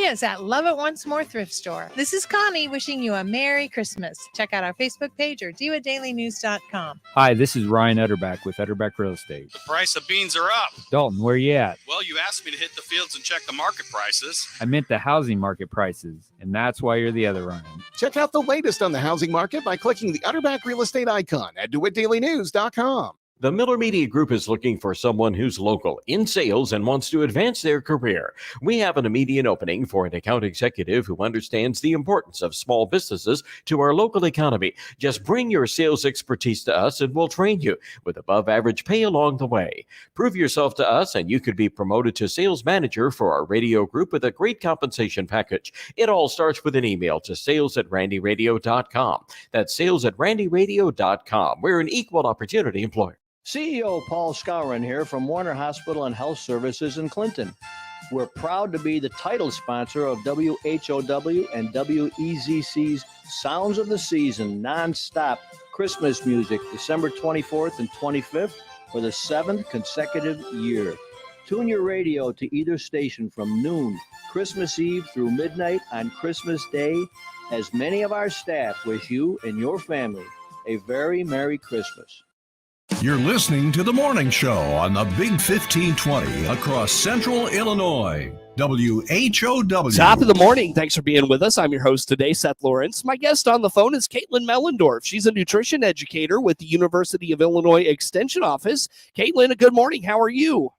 us at Love It Once More Thrift Store. This is Connie wishing you a Merry Christmas. Check out our Facebook page or DeWittDailyNews.com. Hi, this is Ryan Utterback with Utterback Real Estate. The price of beans are up. Dalton, where you at? Well, you asked me to hit the fields and check the market prices. I meant the housing market prices, and that's why you're the other Ryan. Check out the latest on the housing market by clicking the Utterback Real Estate icon at DeWittDailyNews.com. The Miller Media Group is looking for someone who's local in sales and wants to advance their career. We have an immediate opening for an account executive who understands the importance of small businesses to our local economy. Just bring your sales expertise to us and we'll train you with above average pay along the way. Prove yourself to us and you could be promoted to sales manager for our radio group with a great compensation package. It all starts with an email to sales@randyradio.com. That's sales@randyradio.com. We're an equal opportunity employer. CEO Paul Skowron here from Warner Hospital and Health Services in Clinton. We're proud to be the title sponsor of WHOW and WEZC's Sounds of the Season non-stop Christmas music, December 24th and 25th for the 7th consecutive year. Tune your radio to either station from noon, Christmas Eve through midnight on Christmas Day, as many of our staff wish you and your family a very Merry Christmas. You're listening to The Morning Show on the Big 1520 across Central Illinois. WHOW. Top of the morning. Thanks for being with us. I'm your host today, Seth Lawrence. My guest on the phone is Caitlin Mellendorf. She's a nutrition educator with the University of Illinois Extension Office. Caitlin, good morning. How are you?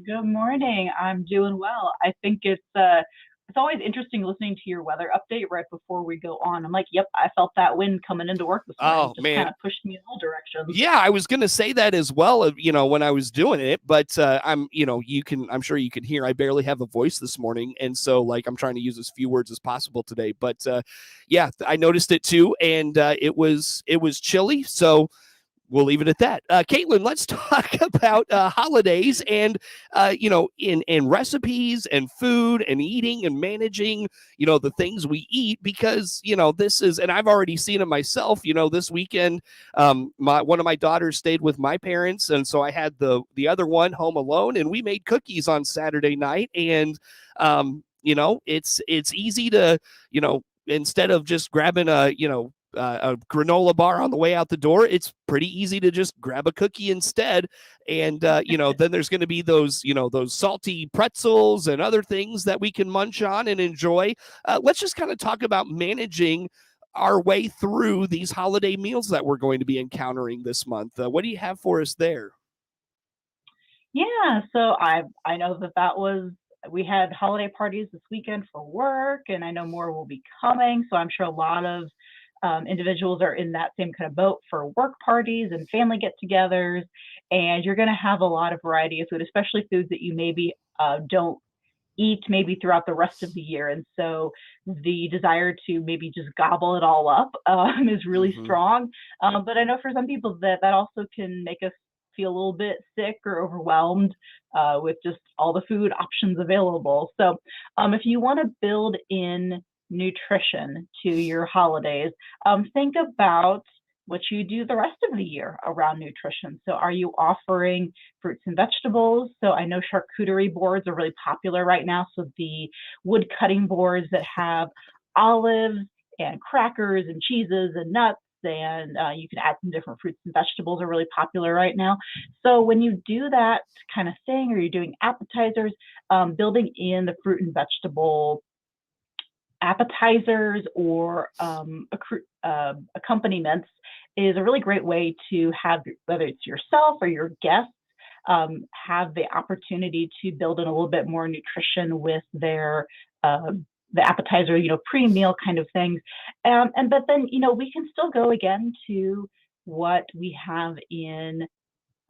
Good morning. I'm doing well. I think it's always interesting listening to your weather update right before we go on. I'm like, yep, I felt that wind coming into work this morning. Just kind of pushed me in all directions. Yeah, I was going to say that as well, when I was doing it, but I'm sure you can hear I barely have a voice this morning. And so I'm trying to use as few words as possible today, but yeah, I noticed it too. And it was chilly. So we'll leave it at that. Caitlin, let's talk about holidays and, in recipes and food and eating and managing, the things we eat, because, this is, and I've already seen it myself, this weekend, one of my daughters stayed with my parents. And so I had the other one home alone, and we made cookies on Saturday night. And, it's easy to, instead of just grabbing a granola bar on the way out the door, it's pretty easy to just grab a cookie instead. And, then there's going to be those salty pretzels and other things that we can munch on and enjoy. Let's just kind of talk about managing our way through these holiday meals that we're going to be encountering this month. What do you have for us there? Yeah, so I know we had holiday parties this weekend for work, and I know more will be coming. So I'm sure a lot of individuals are in that same kind of boat for work parties and family get-togethers, and you're going to have a lot of variety of food, especially foods that you maybe don't eat maybe throughout the rest of the year. And so the desire to maybe just gobble it all up is really strong. But I know for some people that also can make us feel a little bit sick or overwhelmed with just all the food options available. So if you want to build in nutrition to your holidays, think about what you do the rest of the year around nutrition. So are you offering fruits and vegetables? So I know charcuterie boards are really popular right now. So the wood cutting boards that have olives and crackers and cheeses and nuts, and you can add some different fruits and vegetables are really popular right now. So when you do that kind of thing, or you're doing appetizers, building in the fruit and vegetable appetizers or accompaniments is a really great way to have, whether it's yourself or your guests, have the opportunity to build in a little bit more nutrition with their the appetizer, pre-meal kind of things. But then, we can still go again to what we have in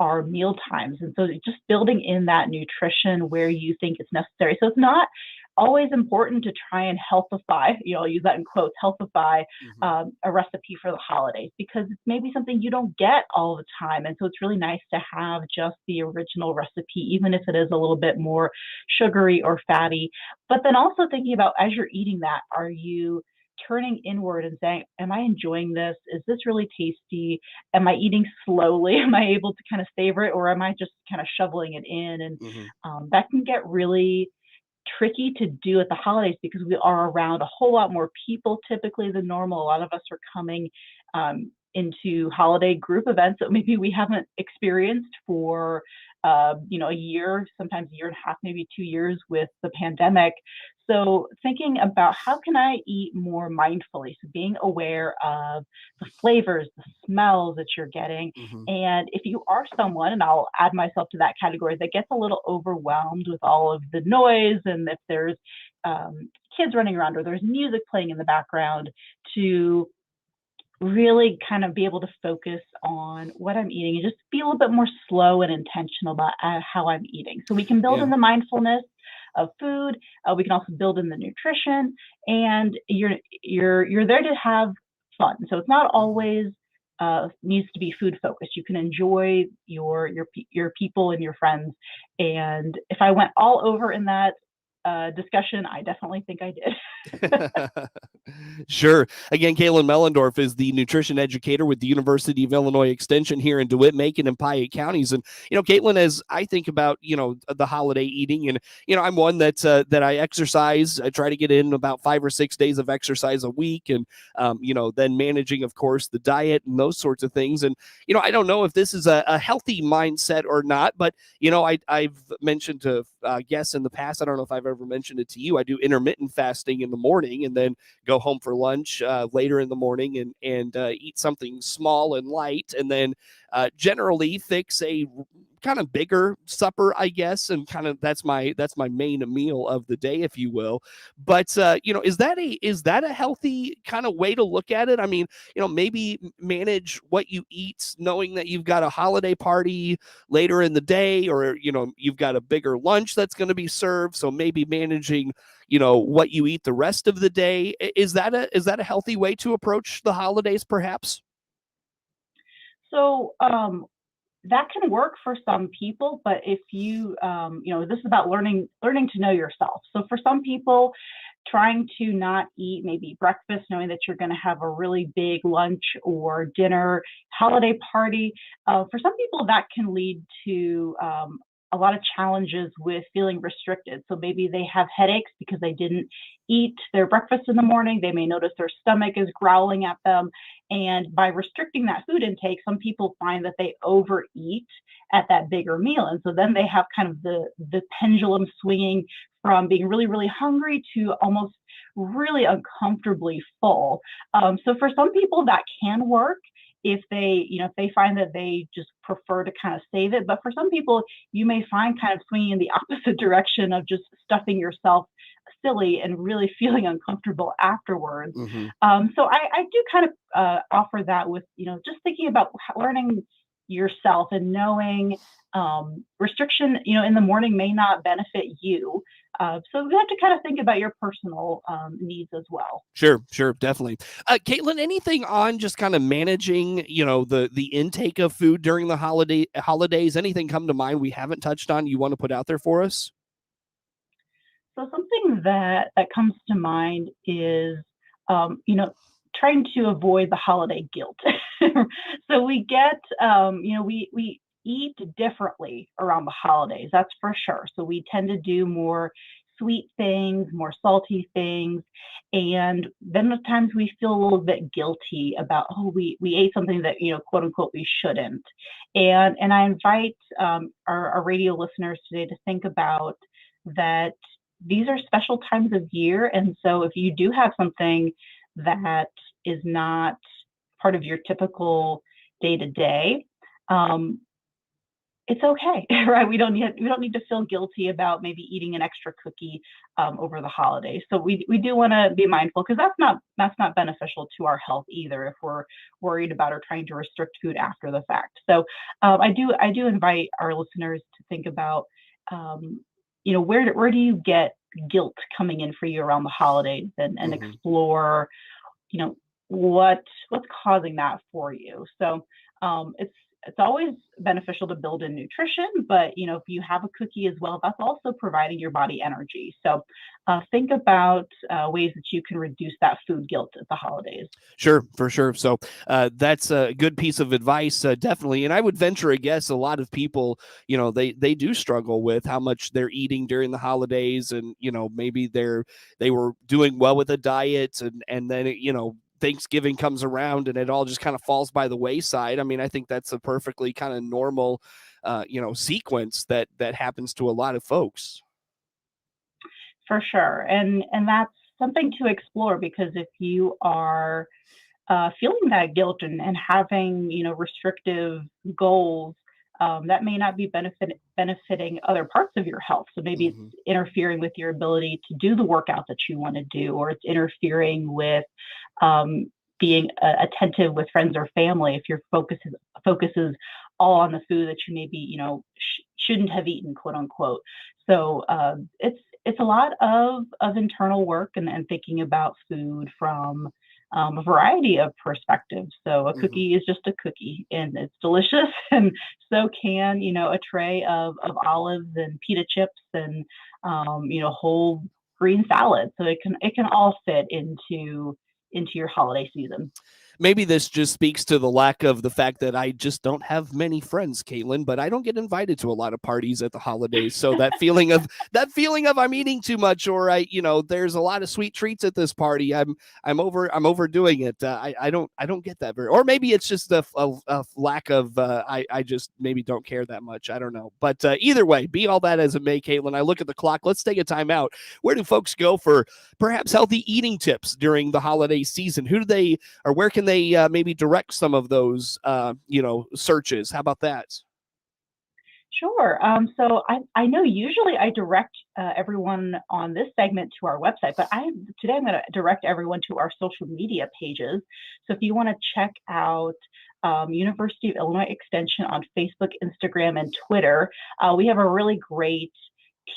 our meal times. And so just building in that nutrition where you think it's necessary. So it's not always important to try and healthify, I'll use that in quotes, healthify a recipe for the holidays, because it's maybe something you don't get all the time. And so it's really nice to have just the original recipe, even if it is a little bit more sugary or fatty. But then also thinking about, as you're eating that, are you turning inward and saying, am I enjoying this? Is this really tasty? Am I eating slowly? Am I able to kind of savor it? Or am I just kind of shoveling it in? And that can get really tricky to do at the holidays because we are around a whole lot more people typically than normal. A lot of us are coming into holiday group events that maybe we haven't experienced for a year, sometimes a year and a half, maybe 2 years with the pandemic. So thinking about how can I eat more mindfully? So being aware of the flavors, the smells that you're getting. And if you are someone, and I'll add myself to that category, that gets a little overwhelmed with all of the noise, and if there's kids running around or there's music playing in the background, to really kind of be able to focus on what I'm eating and just be a little bit more slow and intentional about how I'm eating. So we can build in the mindfulness of food. We can also build in the nutrition, and you're there to have fun. So it's not always needs to be food focused. You can enjoy your people and your friends. And if I went all over in that discussion, I definitely think I did. Sure. Again, Caitlin Mellendorf is the nutrition educator with the University of Illinois Extension here in DeWitt, Macon, and Piatt counties. And, Caitlin, as I think about, the holiday eating, and, I'm one that I exercise. I try to get in about 5 or 6 days of exercise a week, and, then managing, of course, the diet and those sorts of things. And, I don't know if this is a healthy mindset or not, but, I've mentioned to guests in the past, I don't know if I've ever mentioned it to you, I do intermittent fasting in the morning and then go home for lunch later in the morning and eat something small and light, and then generally fix a kind of bigger supper, I guess, and kind of that's my main meal of the day, if you will. But is that a healthy kind of way to look at it? I mean, maybe manage what you eat, knowing that you've got a holiday party later in the day, or you've got a bigger lunch that's going to be served, so maybe managing what you eat the rest of the day. Is that a healthy way to approach the holidays, perhaps? So that can work for some people, but if you, this is about learning to know yourself. So for some people, trying to not eat maybe breakfast, knowing that you're going to have a really big lunch or dinner holiday party, for some people that can lead to a lot of challenges with feeling restricted. So maybe they have headaches because they didn't eat their breakfast in the morning. They may notice their stomach is growling at them. And by restricting that food intake, some people find that they overeat at that bigger meal. And so then they have kind of the pendulum swinging from being really, really hungry to almost really uncomfortably full. So for some people that can work if they find that they just prefer to kind of save it. But for some people, you may find kind of swinging in the opposite direction of just stuffing yourself silly and really feeling uncomfortable afterwards. So I do kind of offer that with, just thinking about learning yourself and knowing restriction, in the morning may not benefit you. So we have to kind of think about your personal needs as well. Sure, definitely. Caitlin, anything on just kind of managing, the intake of food during the holidays? Anything come to mind we haven't touched on you want to put out there for us? So something that comes to mind is, trying to avoid the holiday guilt. So we get, we eat differently around the holidays, that's for sure. So we tend to do more sweet things, more salty things. And then at times we feel a little bit guilty about, we ate something that, quote unquote, we shouldn't. And I invite our radio listeners today to think about that these are special times of year. And so if you do have something that is not part of your typical day-to-day, it's okay, right? We don't need to feel guilty about maybe eating an extra cookie over the holidays. So we do want to be mindful, because that's not beneficial to our health either if we're worried about or trying to restrict food after the fact. So I do invite our listeners to think about where do you get guilt coming in for you around the holidays, and explore what's causing that for you. So it's it's always beneficial to build in nutrition, but if you have a cookie as well, that's also providing your body energy. So think about ways that you can reduce that food guilt at the holidays. Sure, for sure. So that's a good piece of advice, definitely. And I would venture a guess a lot of people, they do struggle with how much they're eating during the holidays, and maybe they were doing well with a diet, and then Thanksgiving comes around and it all just kind of falls by the wayside. I mean, I think that's a perfectly kind of normal, sequence that happens to a lot of folks. For sure. And that's something to explore, because if you are feeling that guilt and having, restrictive goals, that may not be benefiting other parts of your health. So maybe it's interfering with your ability to do the workout that you want to do, or it's interfering with being attentive with friends or family if your focus is all on the food that you maybe, shouldn't have eaten, quote unquote. So it's a lot of internal work and thinking about food from a variety of perspectives. So a cookie is just a cookie, and it's delicious, and so can a tray of olives and pita chips and whole green salad. So it can all fit into your holiday season. Maybe this just speaks to the lack of the fact that I just don't have many friends, Caitlin, but I don't get invited to a lot of parties at the holidays. So that feeling of I'm eating too much, or there's a lot of sweet treats at this party. I'm overdoing it. I don't get that or maybe it's just a lack of, I just maybe don't care that much. I don't know. But either way, be all that as it may, Caitlin, I look at the clock. Let's take a time out. Where do folks go for perhaps healthy eating tips during the holiday season? Where can they maybe direct some of those, searches? How about that? Sure. So I know usually I direct everyone on this segment to our website, but today I'm going to direct everyone to our social media pages. So if you want to check out University of Illinois Extension on Facebook, Instagram, and Twitter, we have a really great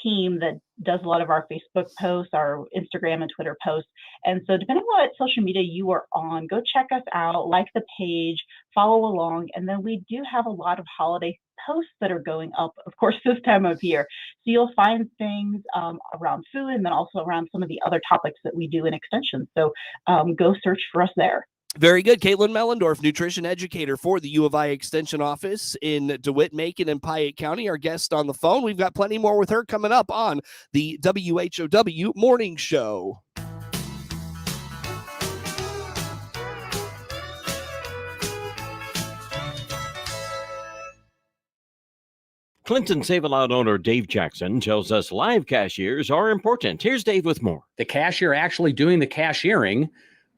team that does a lot of our Facebook posts, our Instagram and Twitter posts. And so depending on what social media you are on, go check us out, like the page, follow along. And then we do have a lot of holiday posts that are going up, of course, this time of year. So you'll find things around food, and then also around some of the other topics that we do in Extension. So go search for us there. Very good. Caitlin Mellendorf, nutrition educator for the U of I Extension office in DeWitt, Macon, and Piatt County. Our guest on the phone. We've got plenty more with her coming up on the WHOW Morning Show. Clinton Save-A-Lot owner Dave Jackson tells us live cashiers are important. Here's Dave with more. The cashier actually doing the cashiering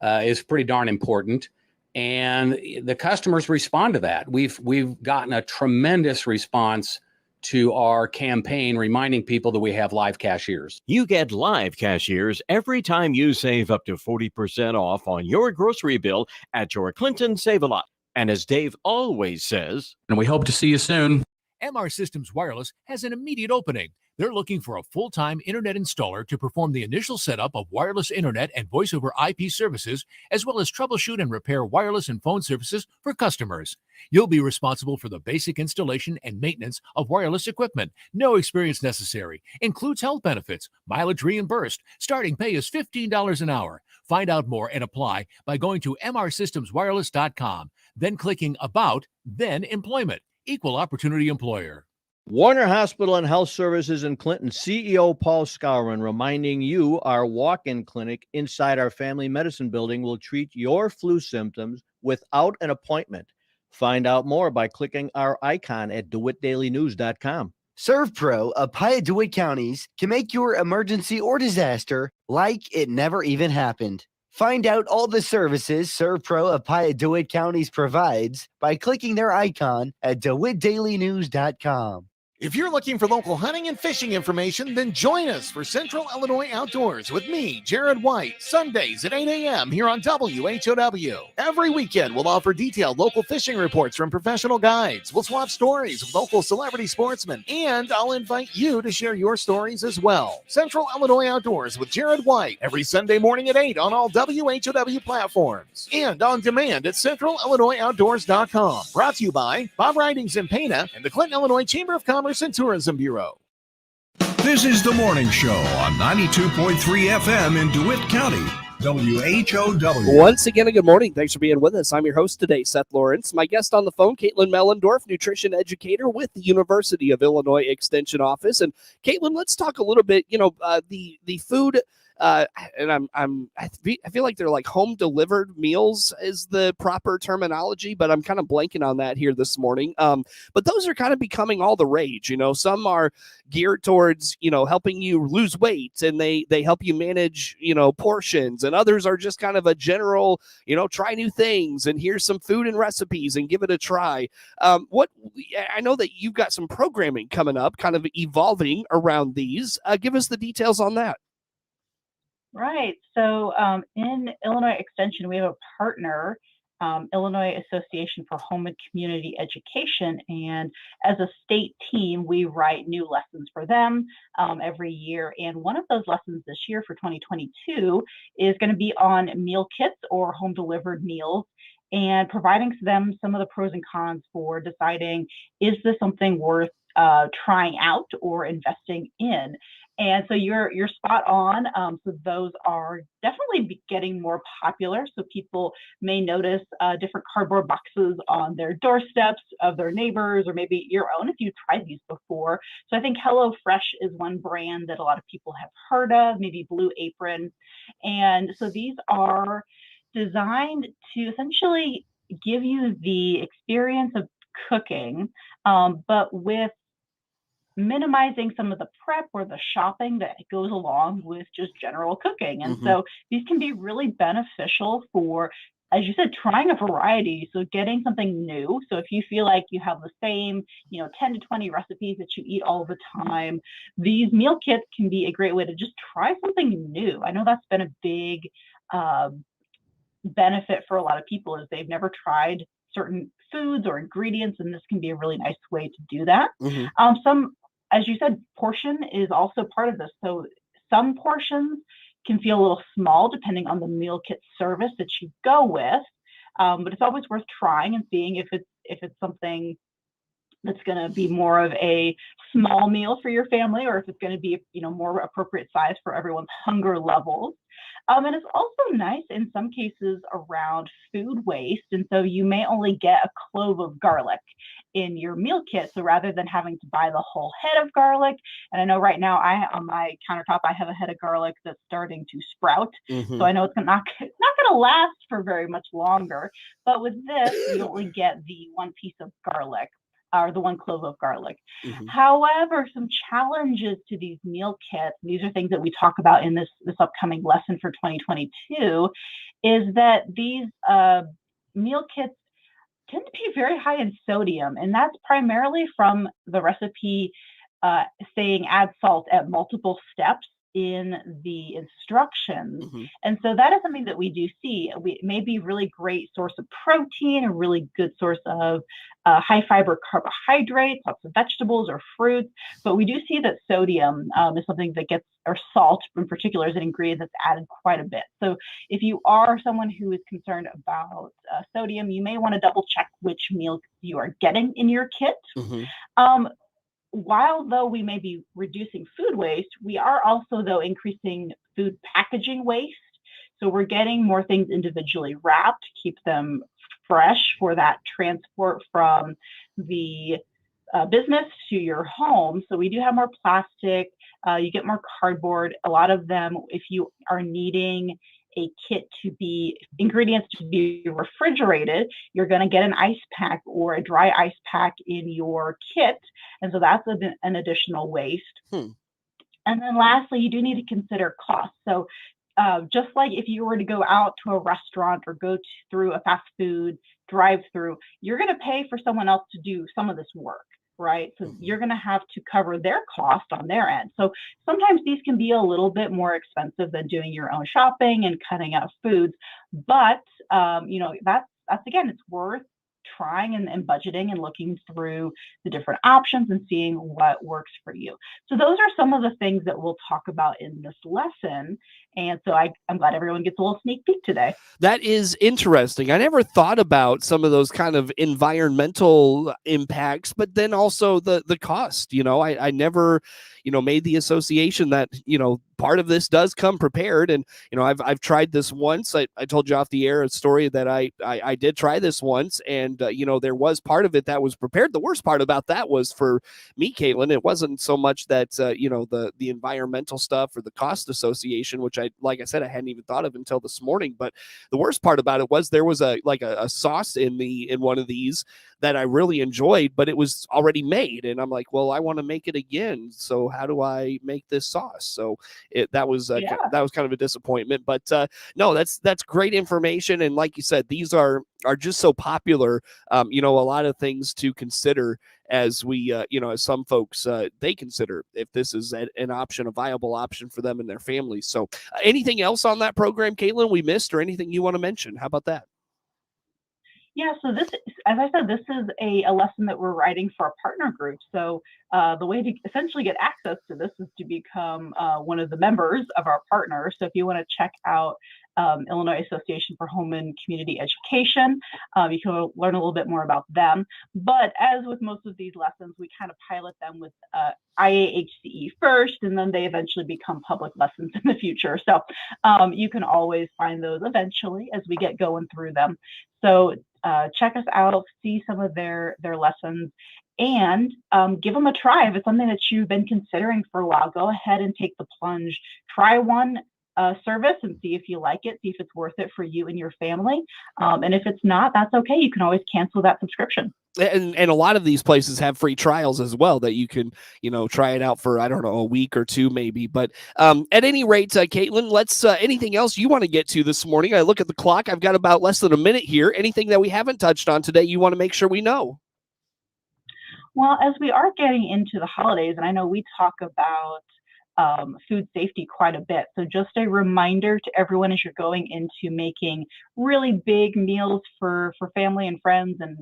is pretty darn important, and the customers respond to that. We've gotten a tremendous response to our campaign reminding people that we have live cashiers. You get live cashiers every time you save up to 40% off on your grocery bill at your Clinton Save-A-Lot. And as Dave always says, and we hope to see you soon. MR Systems Wireless has an immediate opening. They're looking for a full-time internet installer to perform the initial setup of wireless internet and voice over IP services, as well as troubleshoot and repair wireless and phone services for customers. You'll be responsible for the basic installation and maintenance of wireless equipment. No experience necessary. Includes health benefits, mileage reimbursed. Starting pay is $15 an hour. Find out more and apply by going to mrsystemswireless.com, then clicking About, then Employment. Equal opportunity employer. Warner Hospital and Health Services in Clinton CEO Paul Skowron reminding you our walk-in clinic inside our family medicine building will treat your flu symptoms without an appointment. Find out more by clicking our icon at DeWittDailyNews.com. ServPro of Piatt DeWitt counties can make your emergency or disaster like it never even happened. Find out all the services ServPro of Piatt DeWitt counties provides by clicking their icon at DeWittDailyNews.com. If you're looking for local hunting and fishing information, then join us for Central Illinois Outdoors with me, Jared White, Sundays at 8 a.m. here on WHOW. Every weekend, we'll offer detailed local fishing reports from professional guides. We'll swap stories with local celebrity sportsmen, and I'll invite you to share your stories as well. Central Illinois Outdoors with Jared White every Sunday morning at 8 on all WHOW platforms and on demand at centralillinoisoutdoors.com. Brought to you by Bob Ridings in Pana and the Clinton, Illinois Chamber of Commerce and Tourism Bureau. This is The Morning Show on 92.3 FM in DeWitt County, WHOW. Once again, a good morning. Thanks for being with us. I'm your host today, Seth Lawrence. My guest on the phone, Caitlin Mellendorf, nutrition educator with the University of Illinois Extension Office. And Caitlin, let's talk a little bit, the food. And I feel like they're like home delivered meals is the proper terminology, but I'm kind of blanking on that here this morning. But those are kind of becoming all the rage. Some are geared towards, helping you lose weight, and they help you manage, portions, and others are just kind of a general, try new things, and here's some food and recipes and give it a try. I know that you've got some programming coming up, kind of evolving around these. Give us the details on that. Right. So in Illinois Extension, we have a partner, Illinois Association for Home and Community Education. And as a state team, we write new lessons for them every year. And one of those lessons this year for 2022 is going to be on meal kits or home delivered meals, and providing them some of the pros and cons for deciding, is this something worth trying out or investing in? And so you're spot on. So those are definitely getting more popular. So people may notice different cardboard boxes on their doorsteps of their neighbors, or maybe your own if you've tried these before. So I think HelloFresh is one brand that a lot of people have heard of, maybe Blue Apron. And so these are designed to essentially give you the experience of cooking, but with minimizing some of the prep or the shopping that goes along with just general cooking. And so these can be really beneficial for, as you said, trying a variety. So getting something new. So if you feel like you have the same, 10 to 20 recipes that you eat all the time, these meal kits can be a great way to just try something new. I know that's been a big benefit for a lot of people, is they've never tried certain foods or ingredients, and this can be a really nice way to do that. As you said, portion is also part of this. So some portions can feel a little small depending on the meal kit service that you go with, but it's always worth trying and seeing if it's something that's going to be more of a small meal for your family, or if it's going to be more appropriate size for everyone's hunger levels. And it's also nice in some cases around food waste. And so you may only get a clove of garlic in your meal kit. So rather than having to buy the whole head of garlic, and I know right now on my countertop, I have a head of garlic that's starting to sprout. So I know it's not going to last for very much longer. But with this, you only get the one piece of garlic, or the one clove of garlic. However, some challenges to these meal kits, these are things that we talk about in this upcoming lesson for 2022, is that these meal kits tend to be very high in sodium, and that's primarily from the recipe saying add salt at multiple steps in the instructions. And so that is something that we do see. It may be a really great source of protein, a really good source of high fiber carbohydrates, lots of vegetables or fruits, but we do see that sodium is something that gets, or salt in particular, is an ingredient that's added quite a bit. So if you are someone who is concerned about sodium, you may want to double check which meal you are getting in your kit. While though we may be reducing food waste, we are also though increasing food packaging waste. So we're getting more things individually wrapped, keep them fresh for that transport from the business to your home. So we do have more plastic, you get more cardboard. A lot of them, if you are needing a kit to be ingredients to be refrigerated, you're going to get an ice pack or a dry ice pack in your kit. And so that's an additional waste. And then lastly, you do need to consider cost. So just like if you were to go out to a restaurant or go through a fast food drive-through, you're going to pay for someone else to do some of this work, right? So you're going to have to cover their cost on their end. So sometimes these can be a little bit more expensive than doing your own shopping and cutting out foods. But, that's again, it's worth trying and budgeting and looking through the different options and seeing what works for you. So those are some of the things that we'll talk about in this lesson. And so I'm glad everyone gets a little sneak peek today. That is interesting. I never thought about some of those kind of environmental impacts, but then also the cost. I never, made the association that, part of this does come prepared. And, I've tried this once. I told you off the air a story that I did try this once. And, there was part of it that was prepared. The worst part about that was for me, Caitlin. It wasn't so much that, the environmental stuff or the cost association, which like I said, I hadn't even thought of until this morning. But the worst part about it was there was a sauce in one of these that I really enjoyed, but it was already made. And I'm like, well, I want to make it again. So how do I make this sauce? So that was kind of a disappointment, but no, that's great information. And like you said, these are just so popular. A lot of things to consider as we, as some folks, they consider if this is an option, a viable option for them and their families. So anything else on that program, Caitlin, we missed, or anything you want to mention? How about that? Yeah, so this, as I said, this is a lesson that we're writing for our partner group. So the way to essentially get access to this is to become one of the members of our partners. So if you want to check out Illinois Association for Home and Community Education, you can learn a little bit more about them. But as with most of these lessons, we kind of pilot them with IAHCE first, and then they eventually become public lessons in the future. So you can always find those eventually as we get going through them. So check us out, see some of their lessons, and give them a try. If it's something that you've been considering for a while, go ahead and take the plunge. Try one service and see if you like it, see if it's worth it for you and your family. And if it's not, that's okay. You can always cancel that subscription. And a lot of these places have free trials as well that you can, try it out for, I don't know, a week or two maybe. But at any rate, Caitlin, let's anything else you want to get to this morning? I look at the clock. I've got about less than a minute here. Anything that we haven't touched on today you want to make sure we know? Well, as we are getting into the holidays, and I know we talk about food safety quite a bit. So just a reminder to everyone as you're going into making really big meals for family and friends and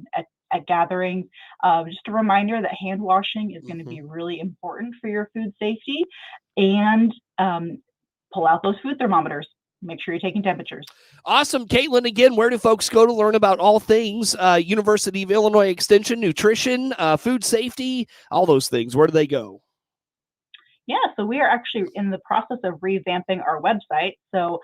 at gatherings, just a reminder that hand washing is going to be really important for your food safety, and pull out those food thermometers. Make sure you're taking temperatures. Awesome. Caitlin, again, where do folks go to learn about all things University of Illinois Extension, nutrition, food safety, all those things? Where do they go? Yeah, so we are actually in the process of revamping our website. So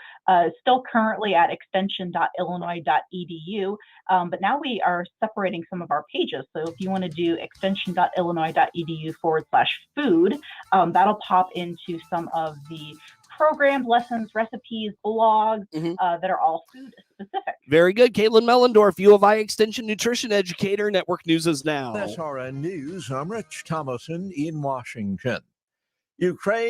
still currently at extension.illinois.edu, but now we are separating some of our pages. So if you want to do extension.illinois.edu/food, that'll pop into some of the programs, lessons, recipes, blogs that are all food specific. Very good. Caitlin Mellendorf, U of I Extension Nutrition Educator. Network News is now. SRN News, I'm Rich Thomason in Washington. Ukraine